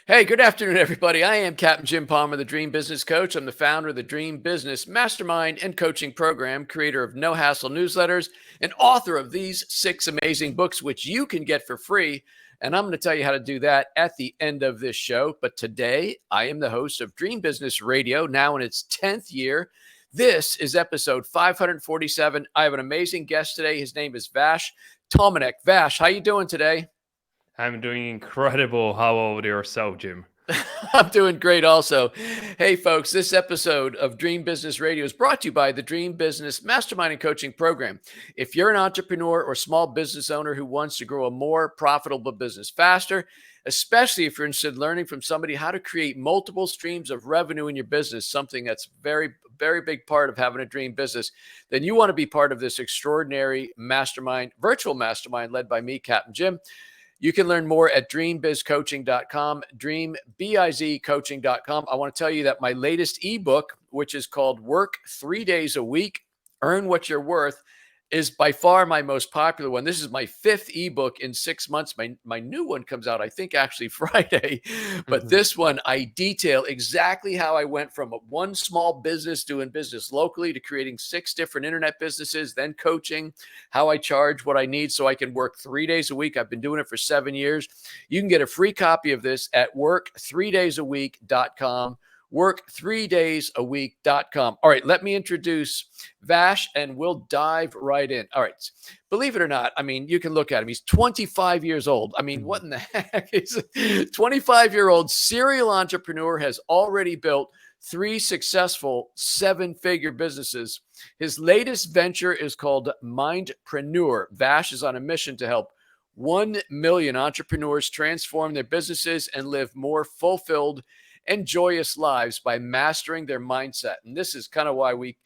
Hey, good afternoon, everybody. I am Captain Jim Palmer, the Dream Business Coach. I'm the founder of the Dream Business Mastermind and Coaching Program, creator of No Hassle newsletters, and author of these 6 amazing books, which you can get for free. And I'm going to tell you how to do that at the end of this show. But today, I am the host of Dream Business Radio, now in its 10th year. This is episode 547. I have an amazing guest today. His name is Vash Tomanec. Vash, how you doing today? I'm doing incredible. How about yourself, Jim? I'm doing great also. Hey, folks, this episode of Dream Business Radio is brought to you by the Dream Business Mastermind and Coaching Program. If you're an entrepreneur or small business owner who wants to grow a more profitable business faster, especially if you're interested in learning from somebody how to create multiple streams of revenue in your business, something that's very big part of having a dream business, then you want to be part of this extraordinary mastermind, virtual mastermind led by me, Captain Jim. You can learn more at dreambizcoaching.com, dreambizcoaching.com. I want to tell you that my latest ebook, which is called Work 3 Days a Week, Earn What You're Worth, is by far my most popular one. This is my 5th ebook in 6 months. My new one comes out, I think, actually Friday. But this one, I detail exactly how I went from one small business doing business locally to creating 6 different internet businesses, then coaching, how I charge what I need so I can work 3 days a week. I've been doing it for 7 years. You can get a free copy of this at work3daysaweek.com. Work3daysaweek.com. All right, let me introduce Vash and we'll dive right in. All right. Believe it or not, I mean, you can look at him. He's 25 years old. I mean, what in the heck? He's a 25-year-old serial entrepreneur, has already built 3 successful 7-figure businesses. His latest venture is called Mindtrepreneur. Vash is on a mission to help 1 million entrepreneurs transform their businesses and live more fulfilled and joyous lives by mastering their mindset. And this is kind of why we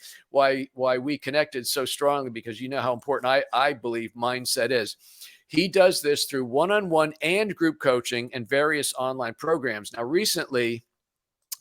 connected so strongly, because you know how important I believe mindset is. He does this through one-on-one and group coaching and various online programs. Now, recently,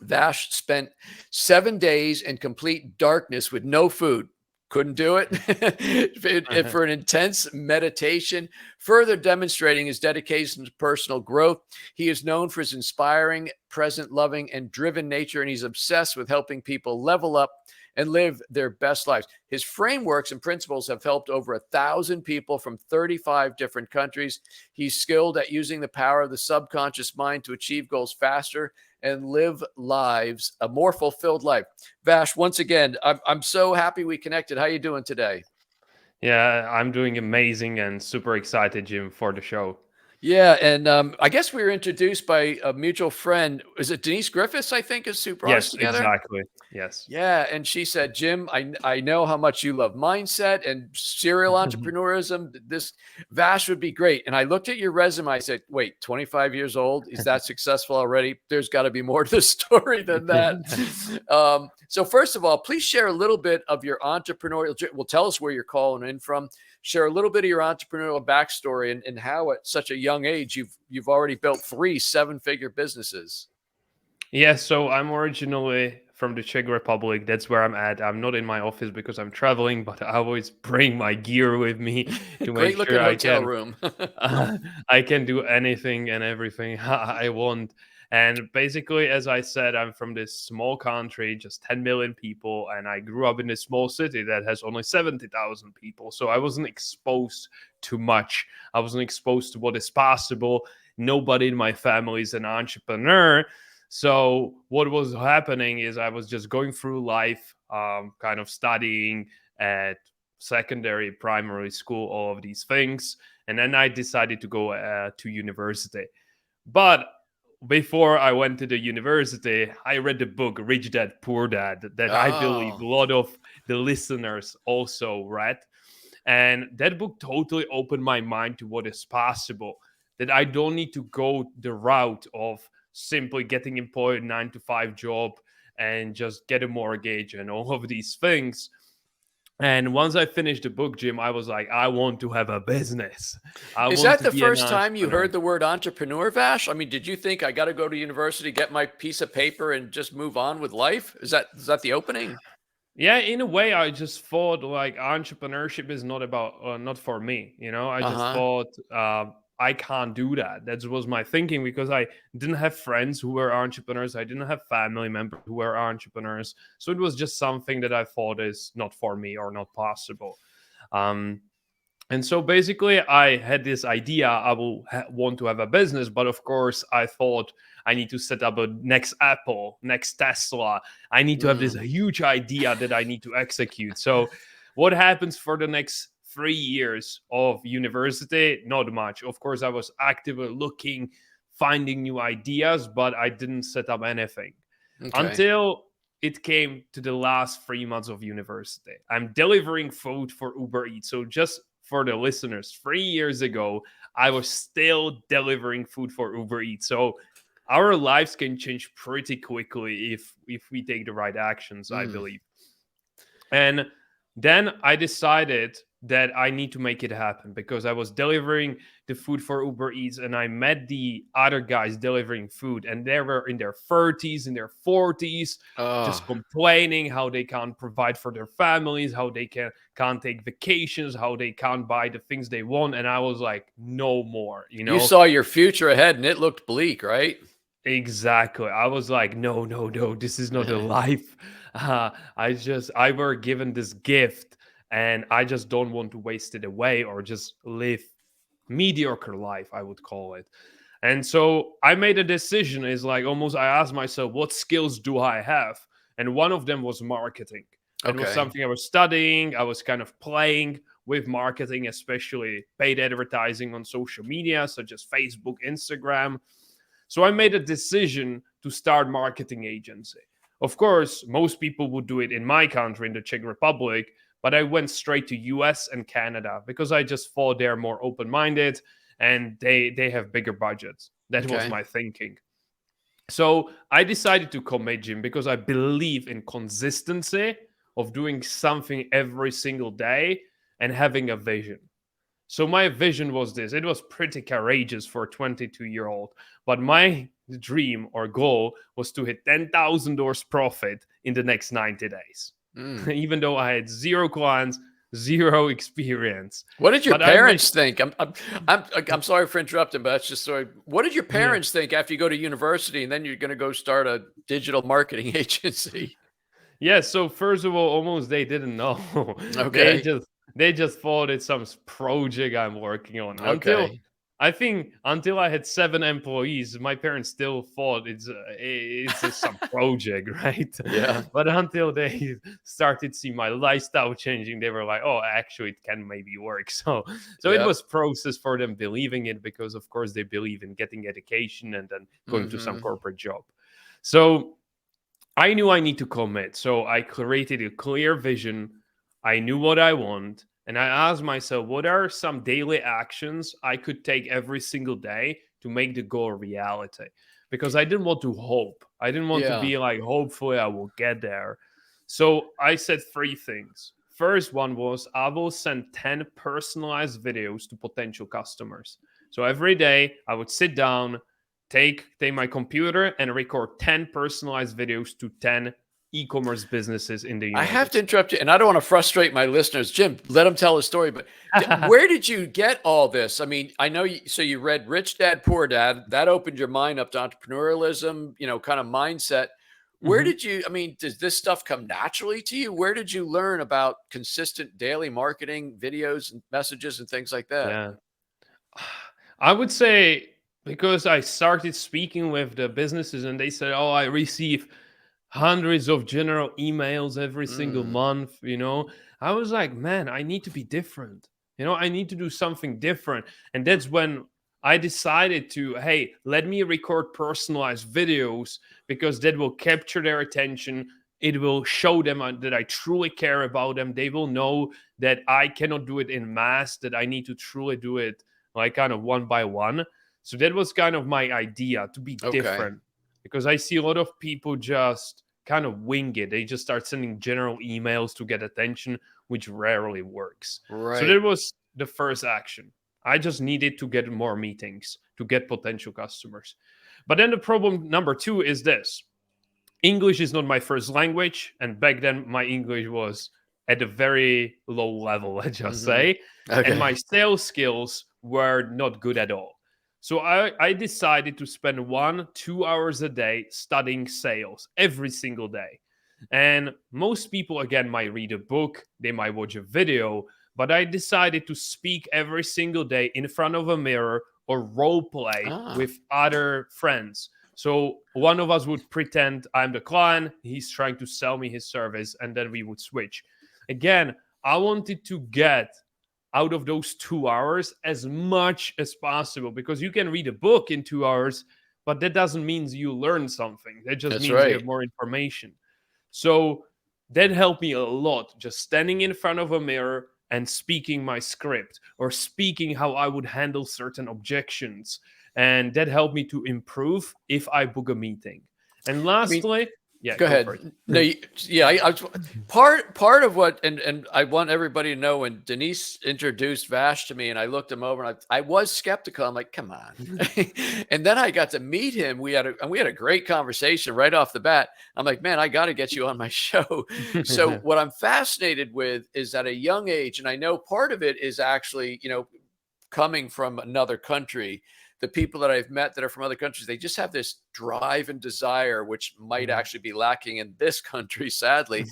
Vash spent 7 days in complete darkness with no food. Couldn't do it for an intense meditation, further demonstrating his dedication to personal growth. He is known for his inspiring, present, loving, and driven nature, and he's obsessed with helping people level up and live their best lives. His frameworks and principles have helped over 1,000 people from 35 different countries. He's skilled at using the power of the subconscious mind to achieve goals faster and live lives, a more fulfilled life. Vash, once again, I'm so happy we connected. How you doing today? Yeah, I'm doing amazing and super excited, Jim, for the show. Yeah, and I guess we were introduced by a mutual friend. Is it Denise Griffiths, I think, is who brought us Yes, together? exactly. Yes. Yeah, and she said, Jim, I know how much you love mindset and serial entrepreneurism. This Vash would be great. And I looked at your resume. I said, wait, 25 years old? Is that successful already? There's got to be more to the story than that. So first of all, please share a little bit of your entrepreneurial. Well, tell us where you're calling in from. Share a little bit of your entrepreneurial backstory and how at such a young age you've already built 3 7-figure businesses. Yeah, so I'm originally from the Czech Republic. That's where I'm at. I'm not in my office because I'm traveling, but I always bring my gear with me to Great make looking sure I hotel can room. I can do anything and everything I want. And basically, as I said, I'm from this small country, just 10 million people, and I grew up in a small city that has only 70,000 people. So I wasn't exposed to much. I wasn't exposed to what is possible. Nobody in my family is an entrepreneur. So what was happening is I was just going through life, kind of studying at secondary, primary school, all of these things. And then I decided to go to university. But before I went to the university, I read the book Rich Dad Poor Dad that I believe a Oh, lot of the listeners also read. And that book totally opened my mind to what is possible. That I don't need to go the route of simply getting employed 9 to 5 job and just get a mortgage and all of these things. And once I finished the book, Jim, I was like, I want to have a business. I is want that to the be an first time you entrepreneur. heard the word entrepreneur, Vash? I mean, did you think I got to go to university, get my piece of paper, and just move on with life? Is that the opening? Yeah, in a way, I just thought like entrepreneurship is not about not for me. I Uh just huh. thought I can't do that. That was my thinking, because I didn't have friends who were entrepreneurs. I didn't have family members who were entrepreneurs. So it was just something that I thought is not for me or not possible. Um, and so basically, I had this idea I will want to have a business, but of course, I thought I need to set up a next Apple, next Tesla. I need to have this huge idea that I need to execute. So, what happens for the next 3 years of university? Not much. Of course, I was actively looking, finding new ideas, but I didn't set up anything Okay. until it came to the last 3 months of university. I'm delivering food for Uber Eats. So just for the listeners, 3 years ago, I was still delivering food for Uber Eats. So our lives can change pretty quickly if we take the right actions, I Mm. believe. And then I decided that I need to make it happen, because I was delivering the food for Uber Eats and I met the other guys delivering food, and they were in their 30s, in their 40s, just Oh, complaining how they can't provide for their families, how they can't take vacations, how they can't buy the things they want. And I was like, no more, you you know? saw your future ahead and it looked bleak, right? Exactly. I was like, no, no, no, this is not a life. I were given this gift, and I just don't want to waste it away or just live mediocre life, I would call it. And so I made a decision. Is like, almost, I asked myself, what skills do I have? And one of them was marketing. It was Okay. something I was studying. I was kind of playing with marketing, especially paid advertising on social media, such as Facebook, Instagram. So I made a decision to start marketing agency. Of course, most people would do it in my country, in the Czech Republic, but I went straight to US and Canada because I just thought they're more open-minded and they have bigger budgets. That was Okay. my thinking. So I decided to commit, Jim, because I believe in consistency of doing something every single day and having a vision. So my vision was this. It was pretty courageous for a 22-year-old, but my dream or goal was to hit $10,000 profit in the next 90 days. Mm. Even though I had zero clients, zero experience. What did your But I made parents think? I'm sorry for interrupting, but that's just sorry. What did your yeah. parents think after you go to university and then you're going to go start a digital marketing agency? Yeah, so first of all, almost they didn't know. they Okay. just they just thought it's some project I'm working on. Until Okay. I think until I had 7 employees, my parents still thought it's some project, right? Yeah. But until they started see my lifestyle changing, they were like, "Oh, actually, it can maybe work." So it Yep. was process for them believing it, because of course they believe in getting education and then going to some Hmm. corporate job. So I knew I need to commit. So I created a clear vision. I knew what I want. And I asked myself, what are some daily actions I could take every single day to make the goal a reality? Because I didn't want to hope. I didn't want to Yeah. be like, hopefully I will get there. So I said three things. First one was I will send 10 personalized videos to potential customers. So every day I would sit down, take my computer and record 10 personalized videos to 10 e-commerce businesses in the I have United to interrupt you, and I don't want to frustrate my listeners. Jim, let them tell a story. But States. where did you get all this? I mean, I know you. So you read Rich Dad Poor Dad. That opened your mind up to entrepreneurialism. Kind of mindset. Where Mhm. did you? I mean, does this stuff come naturally to you? Where did you learn about consistent daily marketing, videos, and messages, and things like that? Yeah. I would say because I started speaking with the businesses and they said, "Oh, I receive hundreds of general emails every single Mm, month." I was like, "Man, I need to be different. I need to do something different." And that's when I decided to, hey, let me record personalized videos, because that will capture their attention. It will show them that I truly care about them. They will know that I cannot do it in mass, that I need to truly do it like kind of one by one. So that was kind of my idea, to be okay. different, because I see a lot of people just kind of wing it. They just start sending general emails to get attention, which rarely works. So that Right. was the first action. I just needed to get more meetings to get potential customers. But then the problem number two is this: English is not my first language, and back then my English was at a very low level, let's just Hmm. say. And my Okay. sales skills were not good at all. So I decided to spend 1-2 hours a day studying sales every single day. And most people, again, might read a book, they might watch a video, but I decided to speak every single day in front of a mirror or role play Ah, with other friends. So one of us would pretend I'm the client, he's trying to sell me his service, and then we would switch. Again, I wanted to get out of those 2 hours as much as possible, because you can read a book in 2 hours, but that doesn't mean you learn something. That just that's means you right. have more information. So that helped me a lot, just standing in front of a mirror and speaking my script or speaking how I would handle certain objections. And that helped me to improve if I book a meeting. And I mean, lastly, yeah, go go ahead. for it. No, yeah, part of what, and I want everybody to know, when Denise introduced Vash to me and I looked him over and I was skeptical. I'm like, come on. And then I got to meet him. We had a great conversation right off the bat. I'm like, man, I got to get you on my show. So what I'm fascinated with is at a young age, and I know part of it is actually, coming from another country, the people that I've met that are from other countries, they just have this drive and desire, which might actually be lacking in this country, sadly.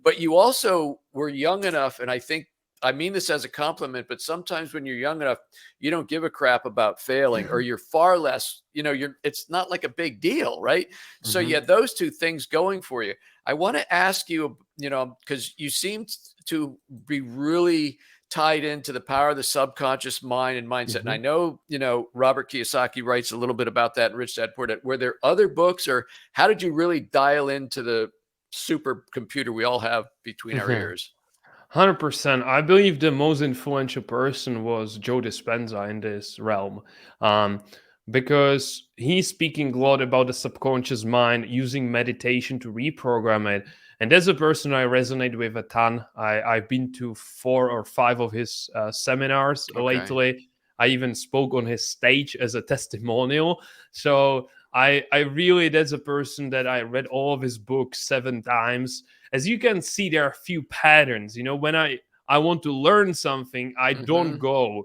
But you also were young enough, and I mean this as a compliment, but sometimes when you're young enough, you don't give a crap about failing, or you're far less, it's not like a big deal, right? So you Mhm. had those two things going for you. I want to ask you, because you seem to be really tied into the power of the subconscious mind and mindset. And I Mhm. know, Robert Kiyosaki writes a little bit about that in Rich Dad Poor Dad. Were there other books, or how did you really dial into the supercomputer we all have between our Mhm. ears? 100%. I believe the most influential person was Joe Dispenza in this realm, um, because he's speaking a lot about the subconscious mind, using meditation to reprogram it. And that's a person I resonate with a ton. I've been to 4 or 5 of his seminars Okay. lately. I even spoke on his stage as a testimonial. So I really, that's a person that I read all of his books 7 times. As you can see, there are a few patterns. When I want to learn something, I don't Hmm. go.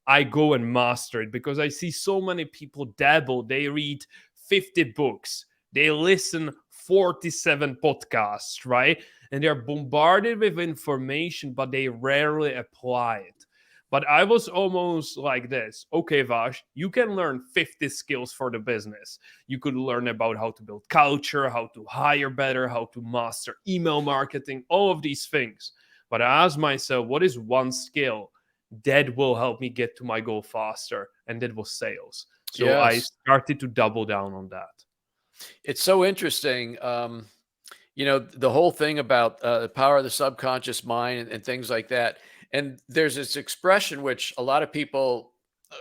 I go and master it, because I see so many people dabble. They read 50 books. They listen 47 podcasts, right? And they're bombarded with information, but they rarely apply it. But I was almost like this. Okay, Vash, you can learn 50 skills for the business. You could learn about how to build culture, how to hire better, how to master email marketing, all of these things. But I asked myself, what is one skill that will help me get to my goal faster? And that was sales. So I Yes. started to double down on that. It's so interesting. The whole thing about the power of the subconscious mind and things like that. And there's this expression which a lot of people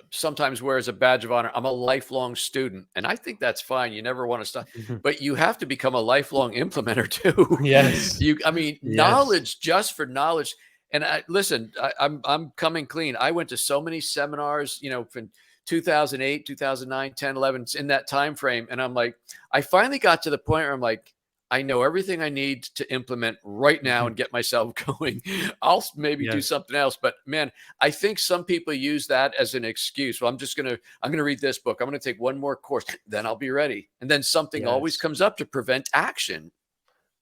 sometimes wear as a badge of honor. I'm a lifelong student. And I think that's fine. You never want to stop, but you have to become a lifelong implementer too. Yes. I mean, Yes. knowledge just for knowledge. And listen, I'm coming clean. I went to so many seminars, from 2008, 2009, 10, 11, in that time frame. And I'm like, I finally got to the point where I'm like, I know everything I need to implement right now and get myself going. I'll maybe do Yes. something else, but man, I think some people use that as an excuse. Well, I'm going to read this book. I'm going to take one more course, then I'll be ready. And then something always Yes. comes up to prevent action.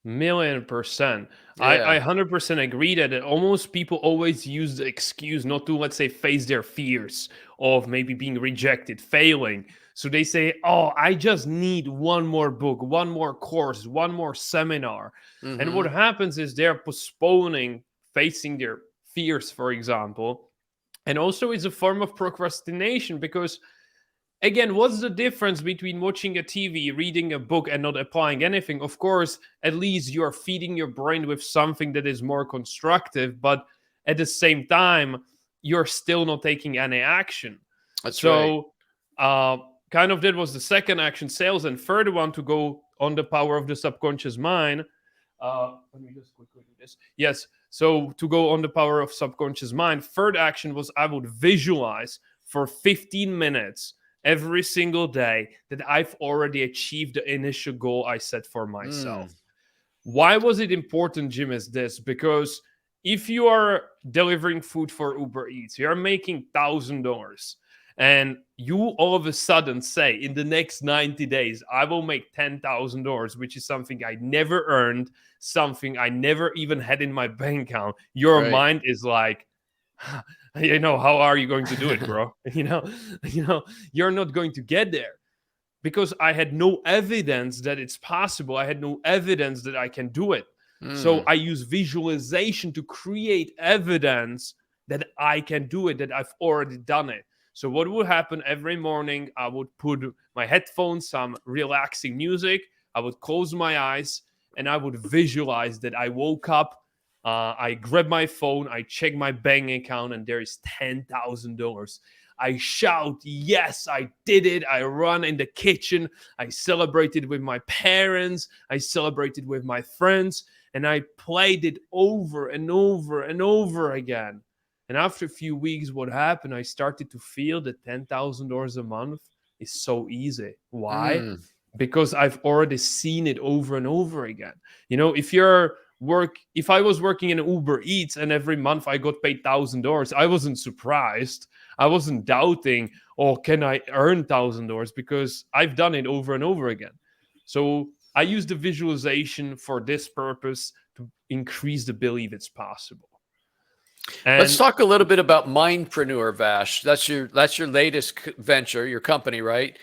Million percent. I Yeah. 100% agree that almost people always use the excuse not to, let's say, face their fears of maybe being rejected, failing. So they say, oh, I just need one more book, one more course, one more seminar. And what Hmm. happens is they're postponing facing their fears, for example. And also, it's a form of procrastination, because again, what's the difference between watching a TV, reading a book, and not applying anything? Of course, at least you're feeding your brain with something that is more constructive, but at the same time, you're still not taking any action. That's right. So, kind of that was the second action, sales, and third one to go on the power of the subconscious mind. Let me just quickly do this. Yes. So to go on the power of subconscious mind, third action was I would visualize for 15 minutes every single day that I've already achieved the initial goal I set for Mm. myself. Why was it important, Jim, is this? Because if you are delivering food for Uber Eats, you're making $1,000, and you all of a sudden say, in the next 90 days, I will make $10,000, which is something I never earned, something I never even had in my bank account. Your Right. mind is like, how are you going to do it, bro? You know, you're not going to get there because I had no evidence that it's possible. I had no evidence that I can do it. So Mm, I use visualization to create evidence that I can do it, that I've already done it. So what would happen every morning? I would put my headphones, some relaxing music. I would close my eyes and I would visualize that I woke up. I grab my phone, I check my bank account, and there is $10,000. I shout, yes, I did it. I run in the kitchen. I celebrated with my parents. I celebrated with my friends. And I played it over and over and over again. And after a few weeks, what happened? I started to feel that $10,000 a month is so easy. Why? mm. Because I've already seen it over and over again. If I was working in Uber Eats and every month I got paid $1,000, I wasn't surprised. I wasn't doubting, oh, can I earn $1,000? Because I've done it over and over again. So I use the visualization for this purpose to increase the belief it's possible. Let's And talk a little bit about Mindtrepreneur, Vash. That's your latest venture, your company, right?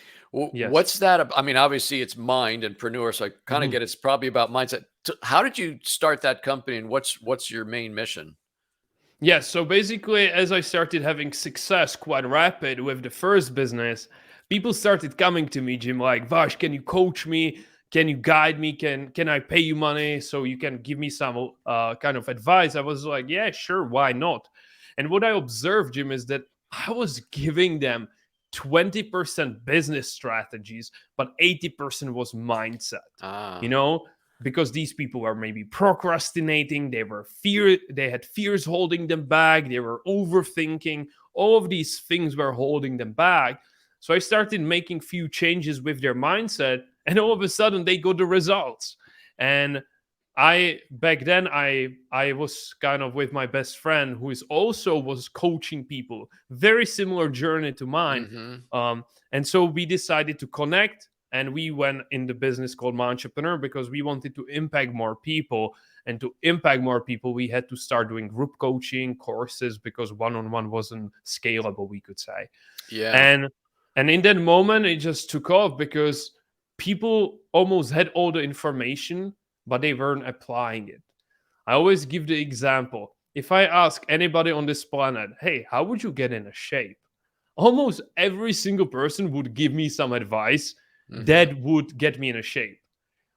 yes. What's that? I mean, obviously it's mind and preneur, so I kind of Mhm. get it's probably about mindset. How did you start that company, and what's your main mission? Yes, so basically, as I started having success quite rapid with the first business, people started coming to me, Jim, like, Vash, can you coach me? Can you guide me? Can I pay you money so you can give me some kind of advice? I was like, yeah, sure, why not? And what I observed, Jim, is that I was giving them 20% business strategies, but 80% was mindset. You Ah, know, because these people were maybe procrastinating, they had fears holding them back, they were overthinking, all of these things were holding them back. So I started making few changes with their mindset, and all of a sudden they got the results. And I back then I was kind of with my best friend who is also was coaching people, very similar journey to mine. mm-hmm. And so we decided to connect, and we went in the business called Mindtrepreneur because we wanted to impact more people. And to impact more people, we had to start doing group coaching courses because one-on-one wasn't scalable, we could say. Yeah. And in that moment, it just took off because people almost had all the information, but they weren't applying it. I always give the example. If I ask anybody on this planet, hey, how would you get in a shape? Almost every single person would give me some advice Mm-hmm. that would get me in a shape.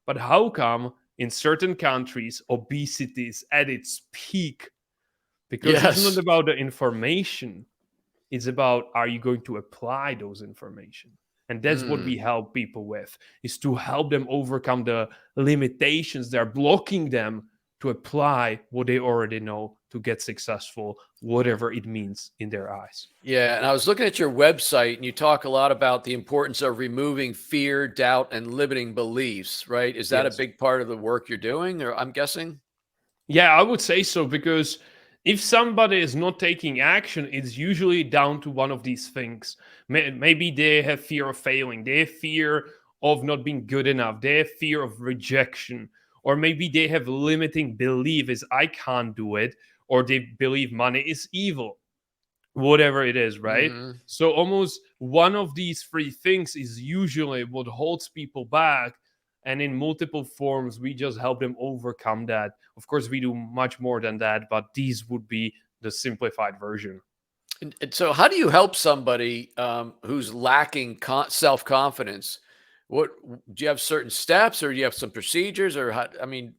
But how come in certain countries obesity is at its peak? Because it's not Yes. about the information, it's about, are you going to apply those information? And that's what we Mm. help people with, is to help them overcome the limitations that are blocking them to apply what they already know to get successful, whatever it means in their eyes. Yeah, and I was looking at your website, and you talk a lot about the importance of removing fear, doubt, and limiting beliefs, right? Is that a Yes. big part of the work you're doing, or I'm guessing? Yeah, I would say so, because if somebody is not taking action, it's usually down to one of these things. Maybe they have fear of failing, they have fear of not being good enough, they have fear of rejection, or maybe they have limiting belief is I can't do it, or they believe money is evil, whatever it is, right? Mhm. So almost one of these three things is usually what holds people back. And in multiple forms, we just help them overcome that. Of course, we do much more than that, but these would be the simplified version. And so how do you help somebody, who's lacking self-confidence? Do you have certain steps, or do you have some procedures, or how I mean,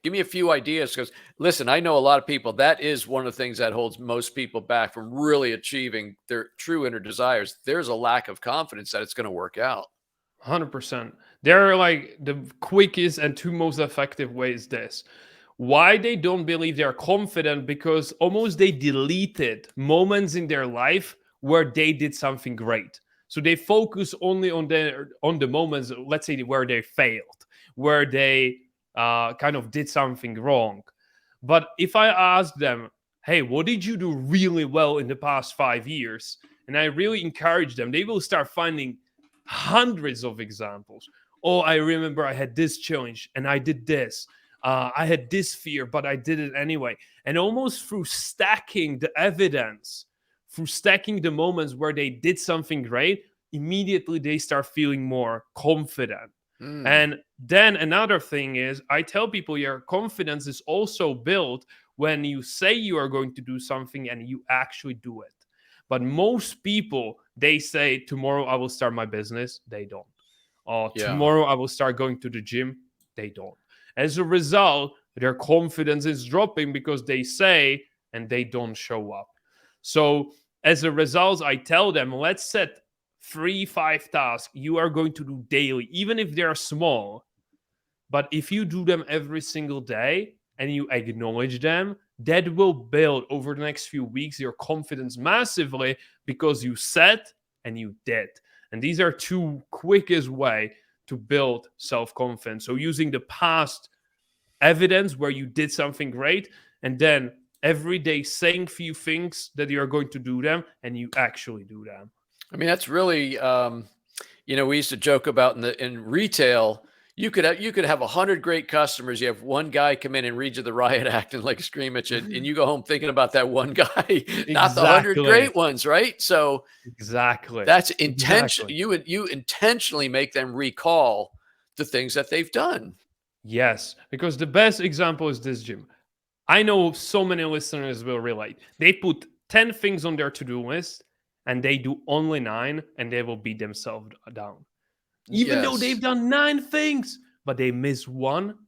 give me a few ideas, because listen, I know a lot of people, that is one of the things that holds most people back from really achieving their true inner desires. There's a lack of confidence that it's gonna work out. 100%. They're like the quickest and two most effective ways this. Why they don't believe they're confident? Because almost they deleted moments in their life where they did something great. So they focus only on the moments, let's say, where they failed, where they kind of did something wrong. But if I ask them, hey, what did you do really well in the past 5 years? And I really encourage them, they will start finding hundreds of examples. Oh, I remember I had this challenge and I did this. I had this fear, but I did it anyway. And almost through stacking the evidence, through stacking the moments where they did something great, immediately they start feeling more confident. Mm, And then another thing is, I tell people your confidence is also built when you say you are going to do something and you actually do it. But most people, they say, tomorrow I will start my business. They don't. Or yeah. tomorrow I will start going to the gym. They don't. As a result, their confidence is dropping because they say and they don't show up. So as a result, I tell them, let's set 3, 5 tasks you are going to do daily, even if they're small. But if you do them every single day and you acknowledge them, that will build over the next few weeks your confidence massively because you set and you did. And these are two quickest way to build self-confidence. So using the past evidence where you did something great, and then every day saying few things that you are going to do them and you actually do them. I mean, that's really, we used to joke about in retail, you could have 100 great customers. You have one guy come in and read you the riot act and like scream at you, and you go home thinking about that one guy, not the 100 Exactly. great ones, right? So Exactly. that's intention. Exactly. You intentionally make them recall the things that they've done. Yes, because the best example is this gym. I know so many listeners will relate. They put 10 things on their to-do list and they do only 9 and they will beat themselves down. Even though they've Yes. done 9 things, but they miss one,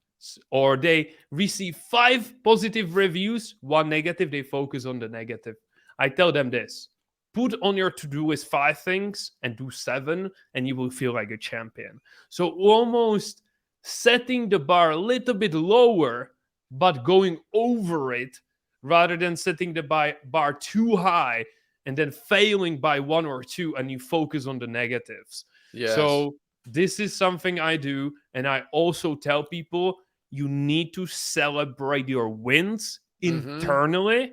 or they receive 5 positive reviews, one negative, they focus on the negative. I tell them this: put on your to-do list 5 things and do 7 and you will feel like a champion. So almost setting the bar a little bit lower but going over it, rather than setting the bar too high and then failing by 1 or 2 and you focus on the negatives. Yes. So this is something I do. And I also tell people you need to celebrate your wins Mm-hmm. internally,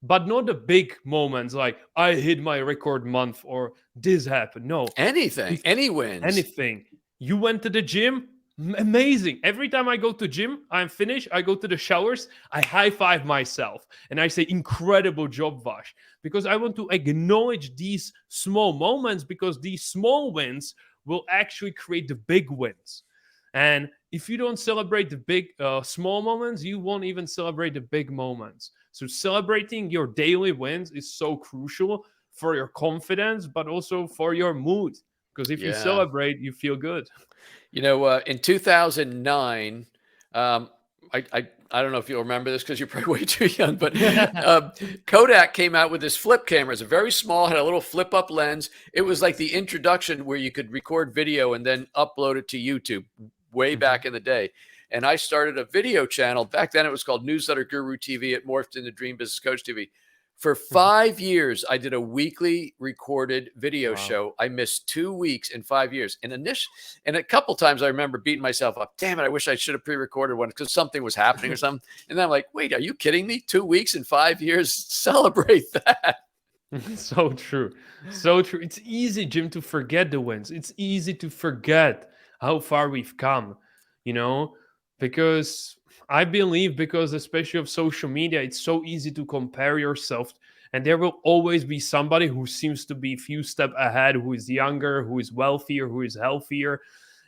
but not the big moments like I hit my record month or this happened. No, Anything, if any wins. anything, you went to the gym, amazing. Every time I go to gym, I'm finished, I go to the showers, I high five myself and I say incredible job, Vash, because I want to acknowledge these small moments, because these small wins will actually create the big wins. And if you don't celebrate the big small moments, you won't even celebrate the big moments. So celebrating your daily wins is so crucial for your confidence, but also for your mood, because if you Yeah. celebrate, you feel good. In 2009, um, I don't know if you'll remember this because you're probably way too young, but um, Kodak came out with this flip camera. It's a very small, had a little flip up lens. It was like the introduction where you could record video and then upload it to YouTube way Mhm. back in the day. And I started a video channel. Back then it was called Newsletter Guru TV. It morphed into Dream Business Coach TV. For Mhm. 5 years, I did a weekly recorded video Wow. show. I missed 2 weeks in 5 years. And a couple times I remember beating myself up. Damn it, I wish I should have pre-recorded one because something was happening or something. And then I'm like, wait, are you kidding me? 2 weeks in 5 years? Celebrate that. So true. So true. It's easy, Jim, to forget the wins. It's easy to forget how far we've come, you know, because I believe, because especially of social media, it's so easy to compare yourself. And there will always be somebody who seems to be a few steps ahead, who is younger, who is wealthier, who is healthier.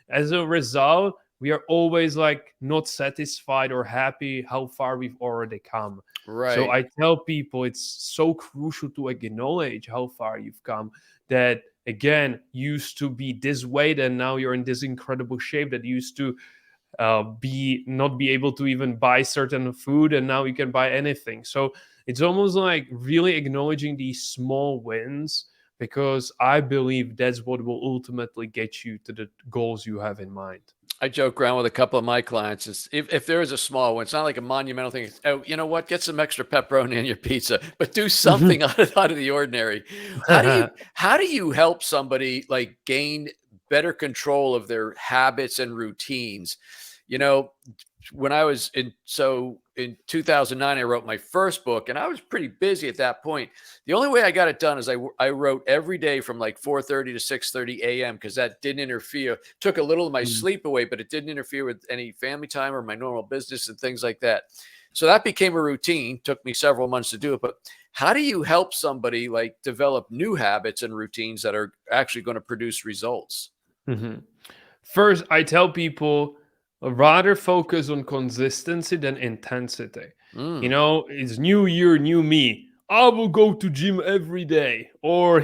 As a result, we are always like not satisfied or happy how far we've already come. So Right. I tell people it's so crucial to acknowledge how far you've come. That again used to be this weight and now you're in this incredible shape. That used to be not be able to even buy certain food and now you can buy anything. So it's almost like really acknowledging these small wins, because I believe that's what will ultimately get you to the goals you have in mind. I joke around with a couple of my clients. If there is a small one, it's not like a monumental thing. It's, oh, you know what? Get some extra pepperoni in your pizza, but do something out of the ordinary. How do you help somebody like gain better control of their habits and routines? You know, when I was in 2009, I wrote my first book, and I was pretty busy at that point. The only way I got it done is I wrote every day from like 4:30 to 6:30 a.m. because that didn't interfere. Took a little of my Mm. sleep away, but it didn't interfere with any family time or my normal business and things like that. So that became a routine. Took me several months to do it. But how do you help somebody like develop new habits and routines that are actually going to produce results? Mhm. First, I tell people rather focus on consistency than intensity. Mm. It's new year, new me. I will go to gym every day, or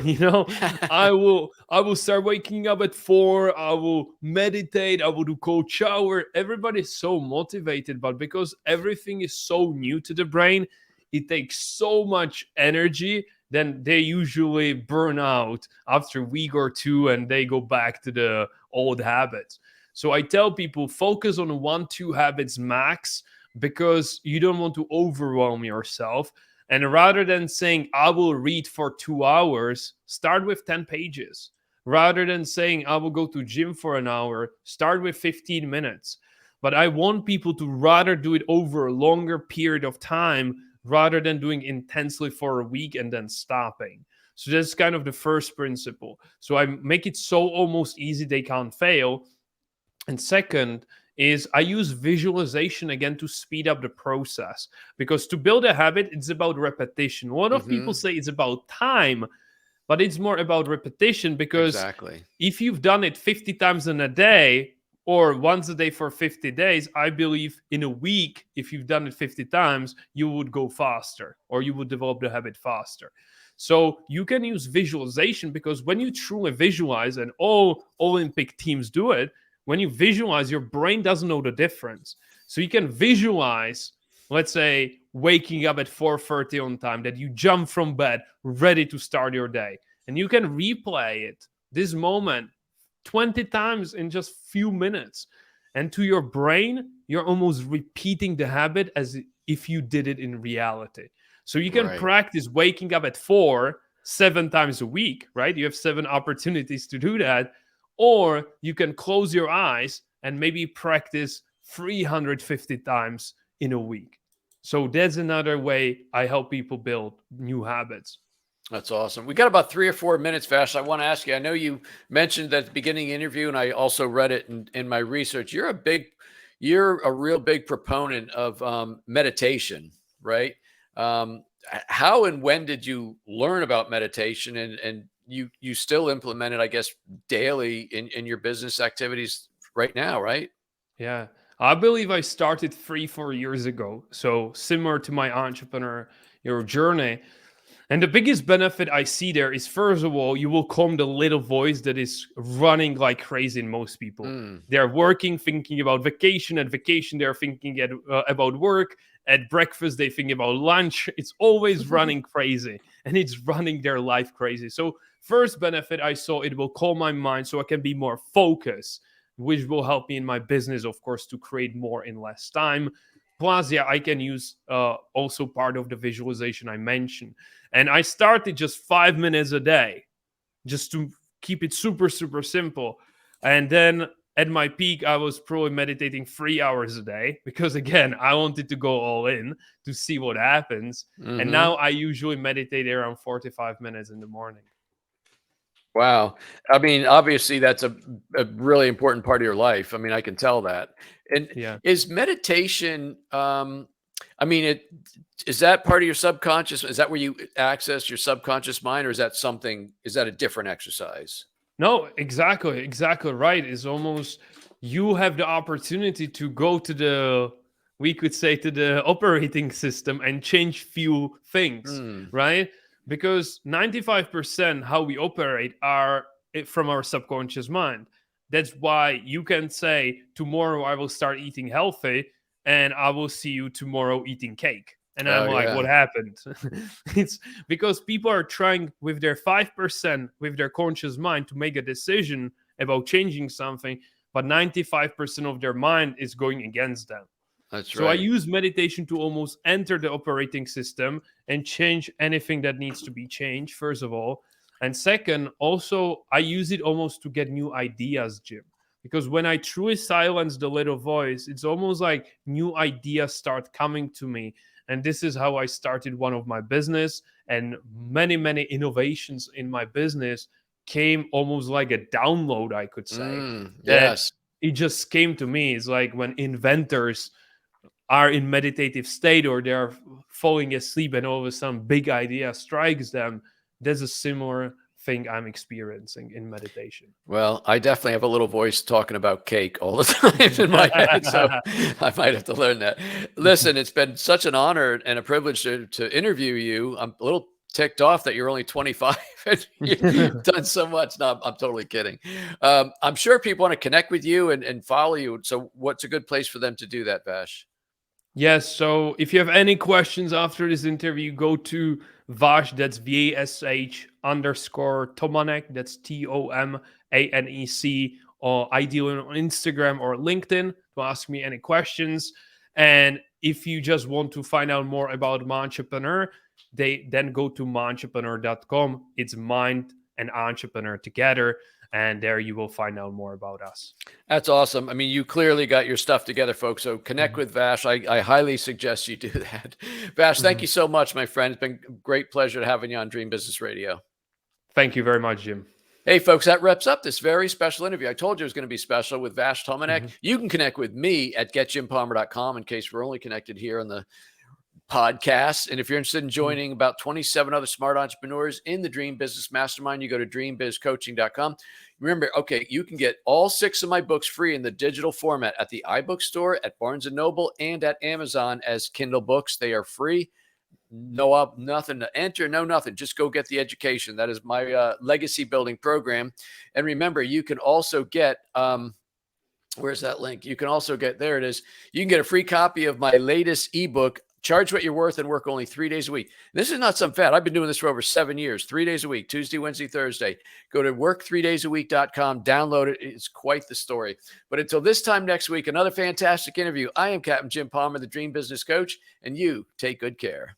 I will start waking up at 4. I will meditate. I will do cold shower. Everybody's so motivated, but because everything is so new to the brain, it takes so much energy. Then they usually burn out after a week or two, and they go back to the old habits. So I tell people focus on 1, 2 habits max because you don't want to overwhelm yourself. And rather than saying, I will read for 2 hours, start with 10 pages. Rather than saying, I will go to gym for an hour, start with 15 minutes. But I want people to rather do it over a longer period of time rather than doing intensely for a week and then stopping. So that's kind of the first principle. So I make it so almost easy they can't fail. And second is I use visualization again to speed up the process because to build a habit, it's about repetition. A lot of people Hmm. say it's about time, but it's more about repetition because Exactly. if you've done it 50 times in a day or once a day for 50 days, I believe in a week, if you've done it 50 times, you would go faster or you would develop the habit faster. So you can use visualization because when you truly visualize, and all Olympic teams do it, when you visualize, your brain doesn't know the difference. So you can visualize, let's say, waking up at 4:30 on time, that you jump from bed ready to start your day. And you can replay it, this moment, 20 times in just few minutes. And to your brain, you're almost repeating the habit as if you did it in reality. So you can Right. practice waking up at 4 7 times a week, right? You have 7 opportunities to do that. Or you can close your eyes and maybe practice 350 times in a week. So that's another way I help people build new habits. That's awesome. We got about 3 or 4 minutes, Vash. I want to ask you. I know you mentioned at the beginning of the interview, and I also read it in my research. You're a real big proponent of meditation, right? How and when did you learn about meditation, and you still implement it, I guess, daily in your business activities right now, right? Yeah. I believe I started 3, 4 years ago. So similar to my entrepreneur your journey. And the biggest benefit I see there is, first of all, you will calm the little voice that is running like crazy in most people. Mm. They're working, thinking about vacation. At vacation, they're thinking about work. At breakfast, they think about lunch. It's always running crazy and it's running their life crazy. So, first benefit I saw, it will calm my mind so I can be more focused, which will help me in my business, of course, to create more in less time. Plus, yeah, I can use also part of the visualization I mentioned. And I started just 5 minutes a day, just to keep it super, super simple. And then at my peak, I was probably meditating 3 hours a day because, again, I wanted to go all in to see what happens. And Hmm. now I usually meditate around 45 minutes in the morning. Wow. I mean, obviously, that's a really important part of your life. I mean, I can tell that. And Yeah. is meditation, I mean, is that part of your subconscious? Is that where you access your subconscious mind, or is that a different exercise? No, exactly, exactly right. It's almost you have the opportunity to go to the, we could say, to the operating system and change few things, Hmm. right? Because 95% how we operate are from our subconscious mind. That's why you can say tomorrow I will start eating healthy and I will see you tomorrow eating cake. And I'm Oh, like, what yeah. happened? It's because people are trying with their 5% with their conscious mind to make a decision about changing something, but 95% of their mind is going against them. That's So I right. use meditation to almost enter the operating system and change anything that needs to be changed, first of all. And second, also, I use it almost to get new ideas, Jim. because when I truly silence the little voice, it's almost like new ideas start coming to me. And this is how I started one of my business, and many innovations in my business came almost like a download, I could say. That Yes. it just came to me. It's like when inventors are in meditative state, or they're falling asleep, and all of a sudden big idea strikes them. There's a similar thing I'm experiencing in meditation. Well, I definitely have a little voice talking about cake all the time in my head, so I might have to learn that. Listen, it's been such an honor and a privilege to interview you. I'm a little ticked off that you're only 25 and you've done so much. No, I'm totally kidding. I'm sure people want to connect with you and follow you. So what's a good place for them to do that, Vash? Yes, so if you have any questions after this interview, go to Vash, that's VASH underscore Tomanec, that's TOMANEC, or ideally on Instagram or LinkedIn to ask me any questions. And if you just want to find out more about Mindtrepreneur, they then go to mindtrepreneur.com. It's mind and entrepreneur together, and there you will find out more about us. That's awesome. I mean, you clearly got your stuff together, folks. So connect with Vash. I highly suggest you do that. Vash, thank you so much, my friend. It's been a great pleasure having you on Dream Business Radio. Thank you very much, Jim. Hey, folks, that wraps up this very special interview. I told you it was going to be special with Vash Tomanec. You can connect with me at getjimpalmer.com in case we're only connected here on the podcast. And if you're interested in joining about 27 other smart entrepreneurs in the Dream Business Mastermind, you go to dreambizcoaching.com. Remember, okay, you can get all 6 of my books free in the digital format at the iBook store, at Barnes & Noble, and at Amazon as Kindle books. They are free. No, nothing to enter, no, nothing. Just go get the education. That is my legacy building program. And remember, you can also get, where's that link? You can also get, there it is. You can get a free copy of my latest ebook, Charge What You're Worth and Work Only 3 days a Week. This is not some fad. I've been doing this for over 7 years, 3 days a week, Tuesday, Wednesday, Thursday. Go to work3daysaweek.com, download it. It's quite the story. But until this time next week, another fantastic interview. I am Captain Jim Palmer, the Dream Business Coach, and you take good care.